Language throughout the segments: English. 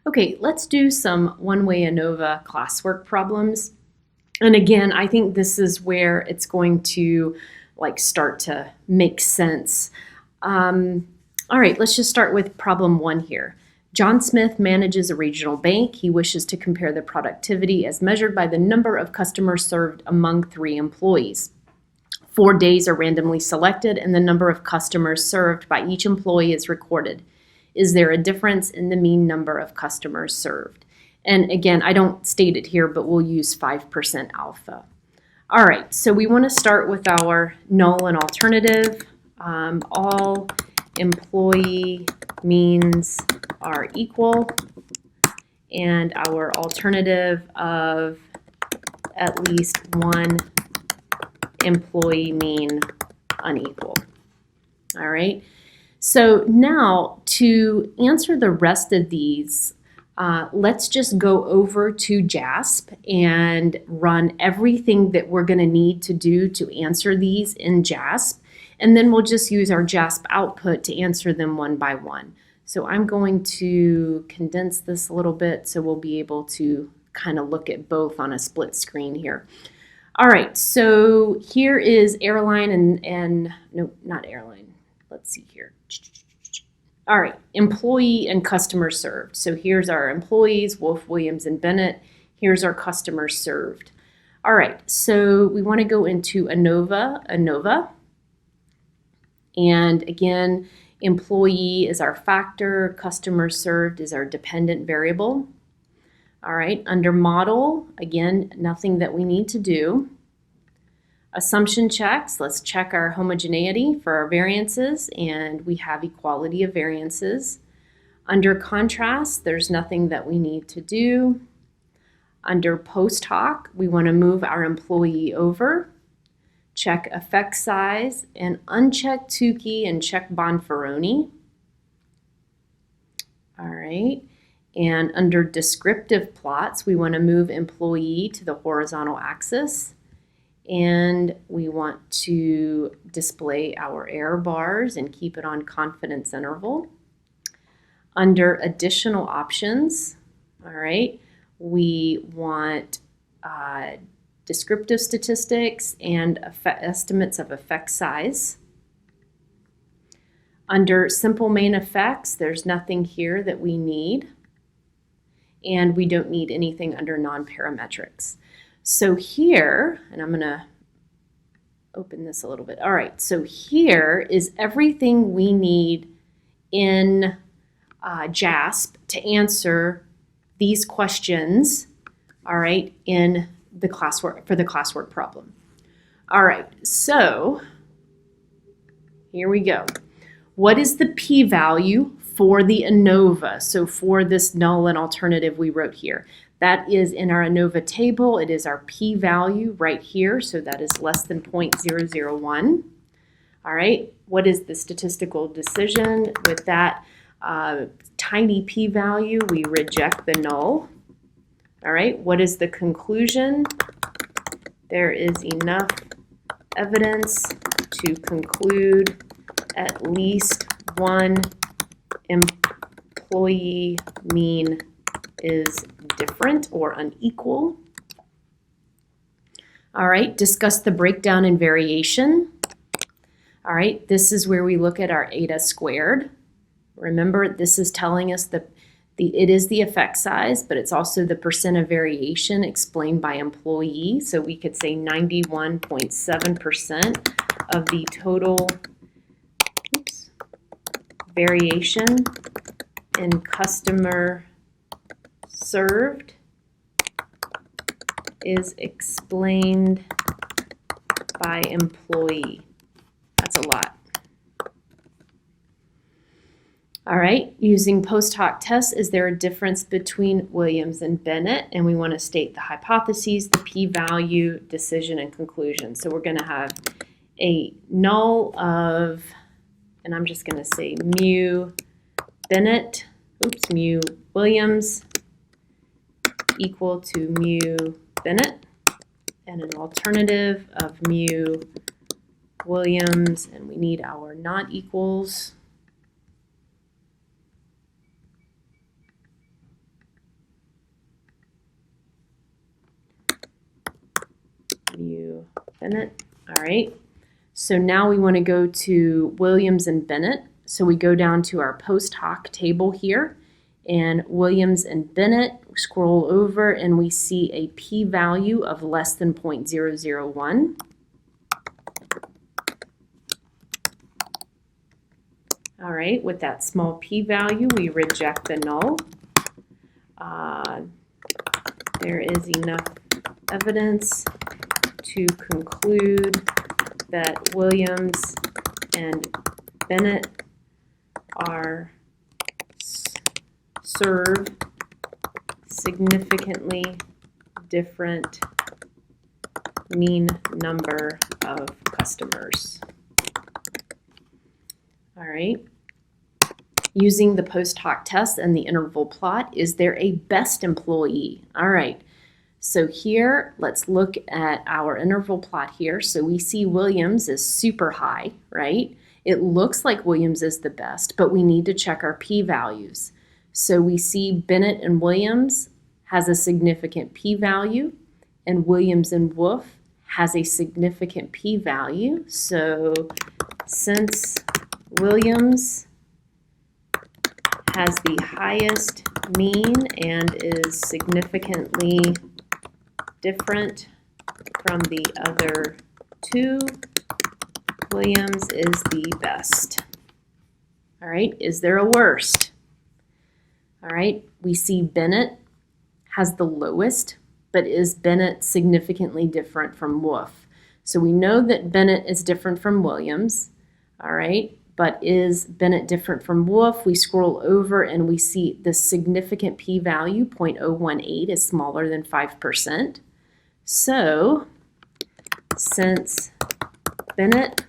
Okay, let's do some one-way ANOVA classwork problems. And again, I think this is where it's going to start to make sense. All right, let's just start with problem 1 here. John Smith manages a regional bank. He wishes to compare the productivity as measured by the number of customers served among 3 employees. 4 days are randomly selected, and the number of customers served by each employee is recorded. Is there a difference in the mean number of customers served? And again, I don't state it here, but we'll use 5% alpha. All right, so we want to start with our null and alternative. All employee means are equal, and our alternative of at least one employee mean unequal. All right, so now to answer the rest of these, let's just go over to JASP and run everything that we're going to need to do to answer these in JASP, and then we'll just use our JASP output to answer them one by one. So I'm going to condense this a little bit so we'll be able to kind of look at both on a split screen here. All right, so here is Airline and no, not Airline. Let's see here. All right, employee and customer served. So here's our employees, Wolf, Williams, and Bennett. Here's our customers served. All right, so we want to go into ANOVA. And again, employee is our factor, customer served is our dependent variable. All right, under model, again, nothing that we need to do. Assumption checks, let's check our homogeneity for our variances, and we have equality of variances. Under contrast, there's nothing that we need to do. Under post hoc, we want to move our employee over, check effect size, and uncheck Tukey and check Bonferroni. All right. And under descriptive plots, we want to move employee to the horizontal axis, and we want to display our error bars and keep it on confidence interval. Under additional options, all right, we want descriptive statistics and estimates of effect size. Under simple main effects, there's nothing here that we need, and we don't need anything under non-parametrics. So here, and I'm going to open this a little bit. All right, so here is everything we need in JASP to answer these questions, all right, in the classwork, for the classwork problem. All right, so here we go. What is the p-value for the ANOVA? So for this null and alternative we wrote here. That is in our ANOVA table. It is our p-value right here, so that is less than 0.001. All right, what is the statistical decision? With that tiny p-value, we reject the null. All right, what is the conclusion? There is enough evidence to conclude at least one employee mean is different or unequal. All right, discuss the breakdown in variation. All right, this is where we look at our eta squared. Remember, this is telling us that it is the effect size, but it's also the percent of variation explained by employee. So we could say 91.7% of the total variation in customer served is explained by employee. That's a lot. All right, using post hoc tests, is there a difference between Williams and Bennett? And we want to state the hypotheses, the p-value, decision, and conclusion. So we're going to have a null of, and I'm just going to say mu Bennett, mu Williams equal to mu Bennett, and an alternative of mu Williams, and we need our not equals. Bennett. All right. So now we want to go to Williams and Bennett. So we go down to our post hoc table here, and Williams and Bennett, scroll over and we see a p-value of less than 0.001. All right, with that small p-value, we reject the null. There is enough evidence to conclude that Williams and Bennett serve significantly different mean number of customers. All right. Using the post hoc test and the interval plot, is there a best employee? All right. So here, let's look at our interval plot here. So we see Williams is super high, right? It looks like Williams is the best, but we need to check our p-values. So we see Bennett and Williams has a significant p-value, and Williams and Wolf has a significant p-value. So since Williams has the highest mean and is significantly different from the other two, Williams is the best. All right, is there a worst? All right, we see Bennett has the lowest, but is Bennett significantly different from Wolf? So we know that Bennett is different from Williams, all right, but is Bennett different from Wolf? We scroll over and we see the significant p-value, 0.018, is smaller than 5%. So since Bennett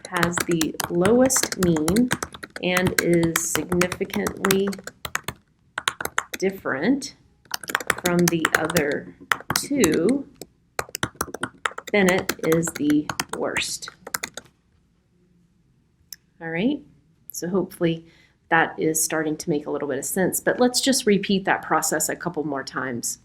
has the lowest mean and is significantly different from the other two, Bennett is the worst. All right, so hopefully that is starting to make a little bit of sense, but let's just repeat that process a couple more times.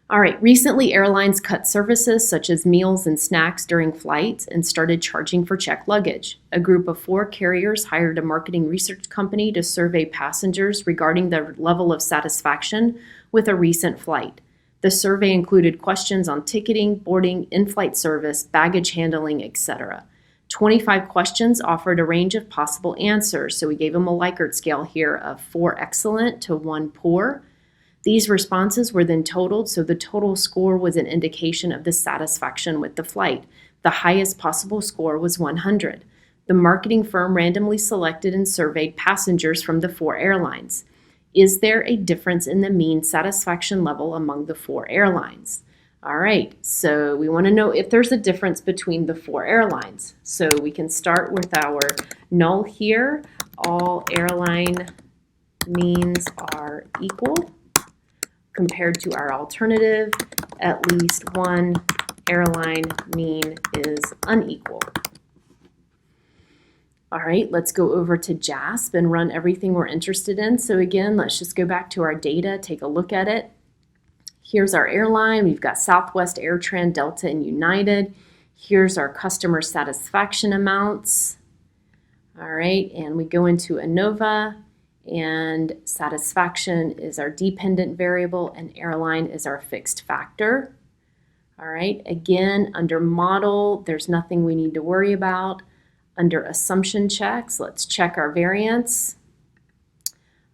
All right, recently airlines cut services such as meals and snacks during flights and started charging for checked luggage. A group of 4 carriers hired a marketing research company to survey passengers regarding their level of satisfaction with a recent flight. The survey included questions on ticketing, boarding, in-flight service, baggage handling, etc. 25 questions offered a range of possible answers, so we gave them a Likert scale here of 4 excellent to 1 poor. These responses were then totaled, so the total score was an indication of the satisfaction with the flight. The highest possible score was 100. The marketing firm randomly selected and surveyed passengers from the 4 airlines. Is there a difference in the mean satisfaction level among the 4 airlines? All right, so we want to know if there's a difference between the 4 airlines. So we can start with our null here. All airline means are equal. Compared to our alternative, at least one airline mean is unequal. All right, let's go over to JASP and run everything we're interested in. So again, let's just go back to our data, take a look at it. Here's our airline. We've got Southwest, AirTran, Delta, and United. Here's our customer satisfaction amounts. All right, and we go into ANOVA, and satisfaction is our dependent variable and airline is our fixed factor. All right, again, under model, there's nothing we need to worry about. Under assumption checks, let's check our variance.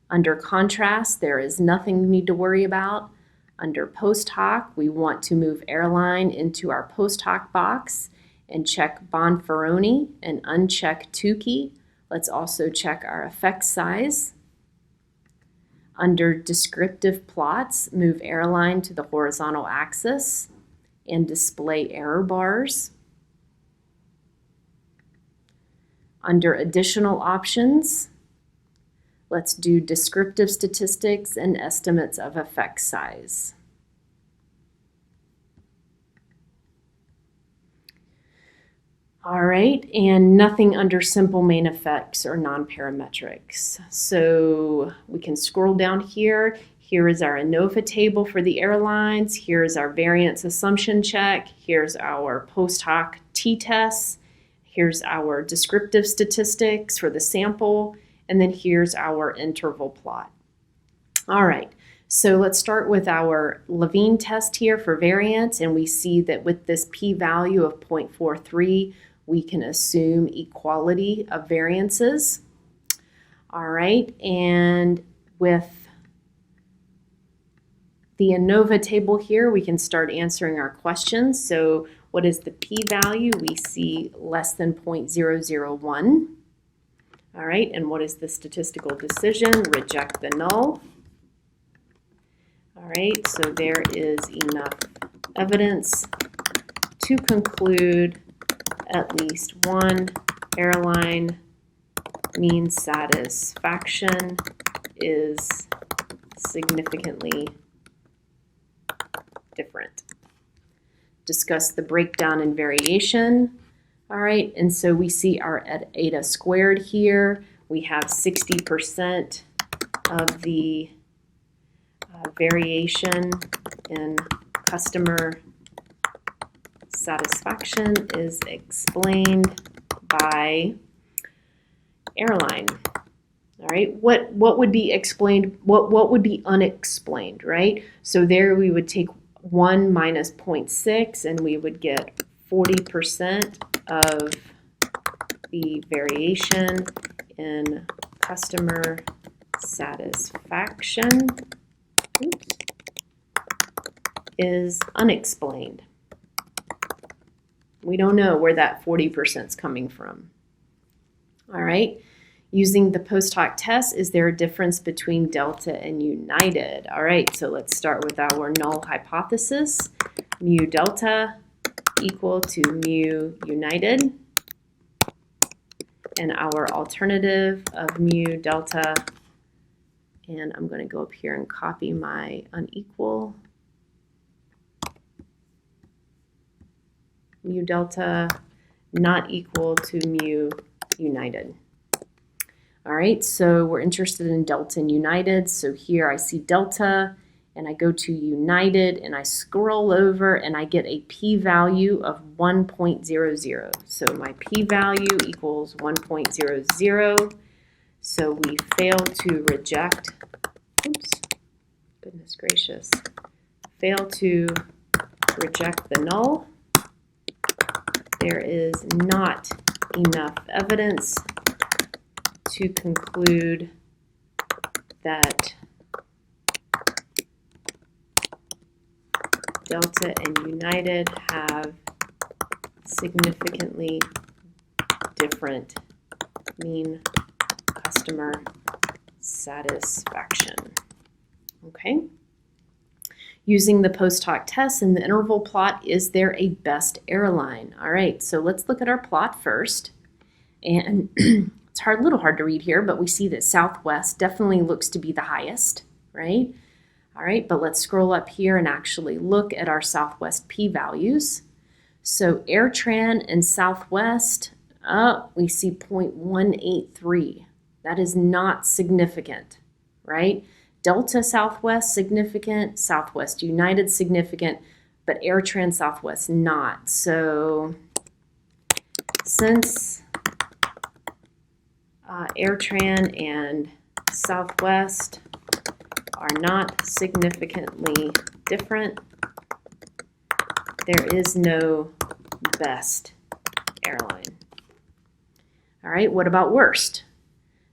Under contrast, there is nothing we need to worry about. Under post hoc, we want to move airline into our post hoc box and check Bonferroni and uncheck Tukey. Let's also check our effect size. Under descriptive plots, move airline to the horizontal axis and display error bars. Under additional options, let's do descriptive statistics and estimates of effect size. All right, and nothing under simple main effects or non-parametrics. So we can scroll down here. Here is our ANOVA table for the airlines. Here's our variance assumption check. Here's our post hoc t-tests. Here's our descriptive statistics for the sample. And then here's our interval plot. All right, so let's start with our Levine test here for variance. And we see that with this p-value of 0.43, we can assume equality of variances. All right, and with the ANOVA table here, we can start answering our questions. So what is the p-value? We see less than 0.001. All right, and what is the statistical decision? Reject the null. All right, so there is enough evidence to conclude at least one airline mean satisfaction is significantly different. Discuss the breakdown in variation. All right, and so we see our eta squared here. We have 60% of the variation in customer satisfaction is explained by airline. All right, what would be explained, what would be unexplained, right? So there we would take 1 minus 0.6 and we would get 40% of the variation in customer satisfaction is unexplained. We don't know where that 40% is coming from. All right. Using the post hoc test, is there a difference between Delta and United? All right, so let's start with our null hypothesis. Mu Delta equal to mu United. And our alternative of mu Delta, and I'm going to go up here and copy my unequal. Mu Delta not equal to mu United. All right, so we're interested in Delta and United. So here I see Delta and I go to United and I scroll over and I get a p-value of 1.00. So my p-value equals 1.00. So we fail to reject, oops, goodness gracious, fail to reject the null. There is not enough evidence to conclude that Delta and United have significantly different mean customer satisfaction. Okay. Using the post hoc test and the interval plot, is there a best airline? All right, so let's look at our plot first. And it's a little hard to read here, but we see that Southwest definitely looks to be the highest, right? All right, but let's scroll up here and actually look at our Southwest p-values. So AirTran and Southwest, we see 0.183. That is not significant, right? Delta Southwest significant, Southwest United significant, but AirTran Southwest not. So since AirTran and Southwest are not significantly different, there is no best airline. All right, what about worst?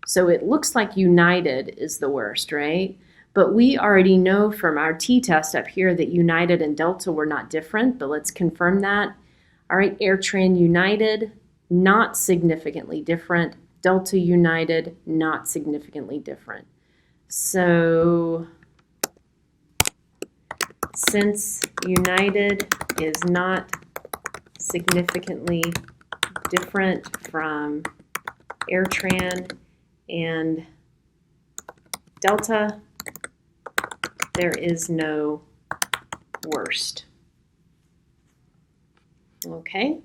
So it looks like United is the worst, right? But we already know from our t-test up here that United and Delta were not different, but let's confirm that. All right, AirTran United, not significantly different. Delta United, not significantly different. So since United is not significantly different from AirTran and Delta, there is no worst. Okay.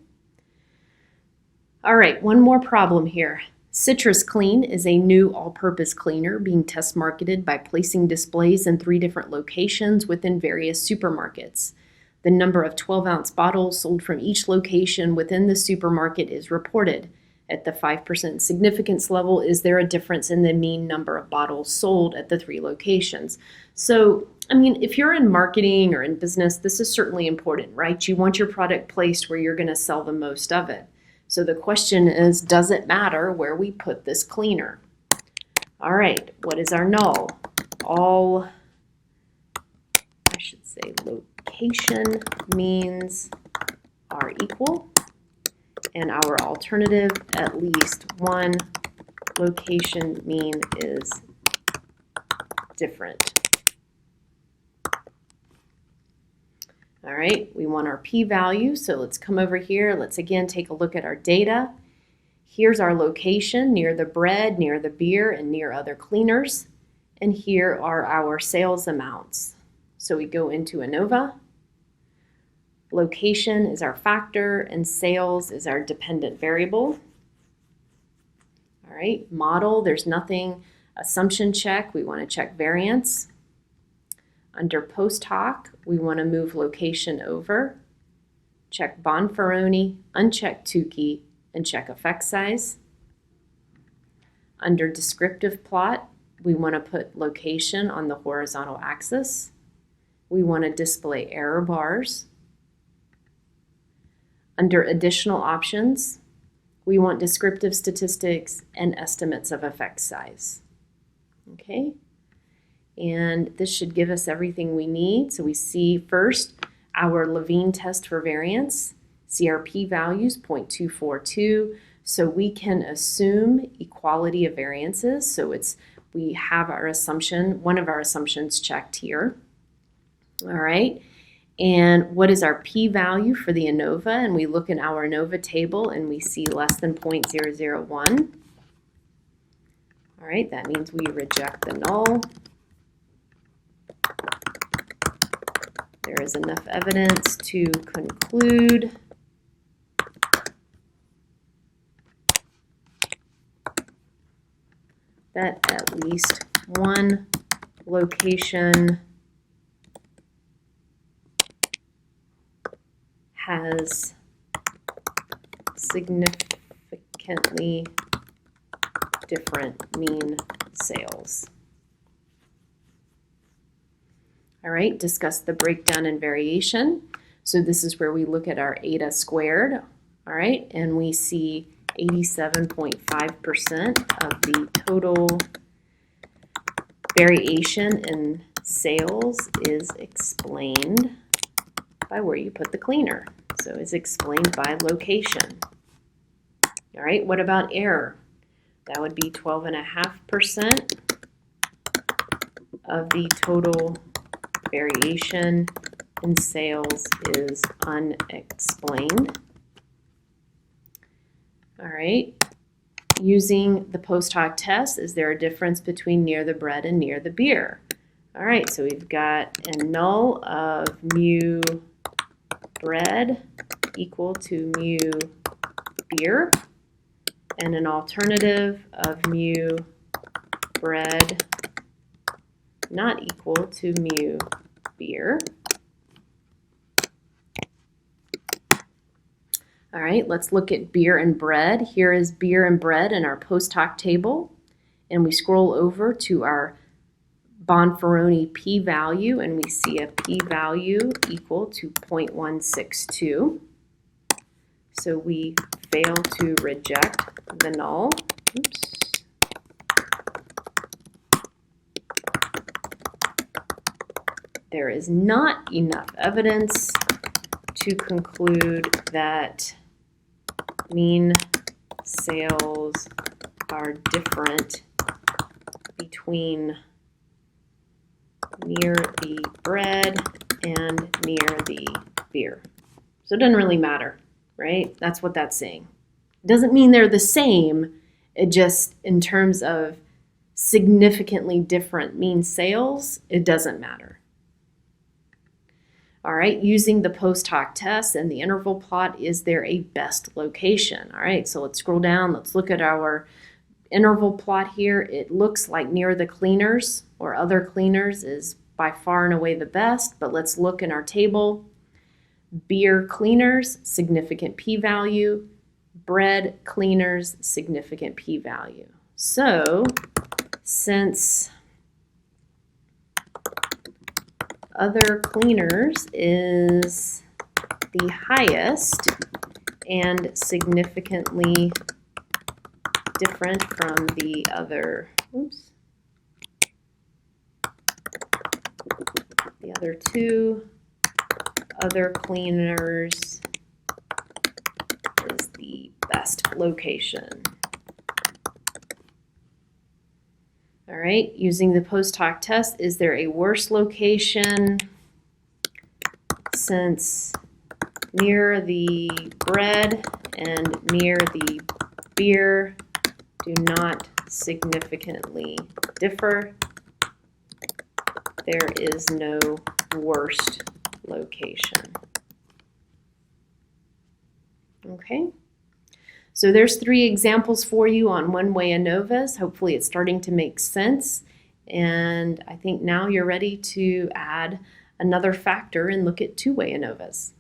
All right, one more problem here. Citrus Clean is a new all-purpose cleaner being test marketed by placing displays in 3 different locations within various supermarkets. The number of 12-ounce bottles sold from each location within the supermarket is reported. At the 5% significance level, is there a difference in the mean number of bottles sold at the 3 locations? So, I mean, if you're in marketing or in business, this is certainly important, right? You want your product placed where you're going to sell the most of it. So the question is, does it matter where we put this cleaner? All right, what is our null? All, I should say location means are equal. And our alternative, at least one location mean is different. All right, we want our p-value, so let's come over here. Let's again take a look at our data. Here's our location near the bread, near the beer, and near other cleaners. And here are our sales amounts. So we go into ANOVA. Location is our factor, and sales is our dependent variable. All right, model, there's nothing. Assumption check, we want to check variance. Under post hoc, we want to move location over, check Bonferroni, uncheck Tukey, and check effect size. Under descriptive plot, we want to put location on the horizontal axis. We want to display error bars. Under additional options, we want descriptive statistics and estimates of effect size. Okay. And this should give us everything we need. So we see first our Levine test for variance, CRP values 0.242. So we can assume equality of variances. So we have our assumption, one of our assumptions checked here. All right. And what is our p-value for the ANOVA? And we look in our ANOVA table and we see less than 0.001. All right, that means we reject the null. There is enough evidence to conclude that at least one location has significantly different mean sales. All right, discuss the breakdown and variation. So this is where we look at our eta squared, all right, and we see 87.5% of the total variation in sales is explained by where you put the cleaner. So it's explained by location. All right, what about error? That would be 12.5% of the total variation in sales is unexplained. All right, using the post hoc test, is there a difference between near the bread and near the beer? All right, so we've got a null of mu bread equal to mu beer, and an alternative of mu bread not equal to mu beer. All right, let's look at beer and bread. Here is beer and bread in our post hoc table, and we scroll over to our Bonferroni p-value, and we see a p-value equal to 0.162. So we fail to reject the null. Oops. There is not enough evidence to conclude that mean sales are different between near the bread and near the beer. So it doesn't really matter, right? That's what that's saying. It doesn't mean they're the same. It just, in terms of significantly different mean sales, it doesn't matter. All right, using the post hoc test and the interval plot, is there a best location? All right, so let's scroll down. Let's look at our interval plot here, it looks like near the cleaners or other cleaners is by far and away the best, but let's look in our table. Beer cleaners, significant p-value. Bread cleaners, significant p-value. So since other cleaners is the highest and significantly different from the other, the other two, other cleaners is the best location. All right, using the post hoc test, is there a worse location? Since near the bread and near the beer do not significantly differ, there is no worst location. Okay. So there's 3 examples for you on one-way ANOVAs. Hopefully it's starting to make sense. And I think now you're ready to add another factor and look at two-way ANOVAs.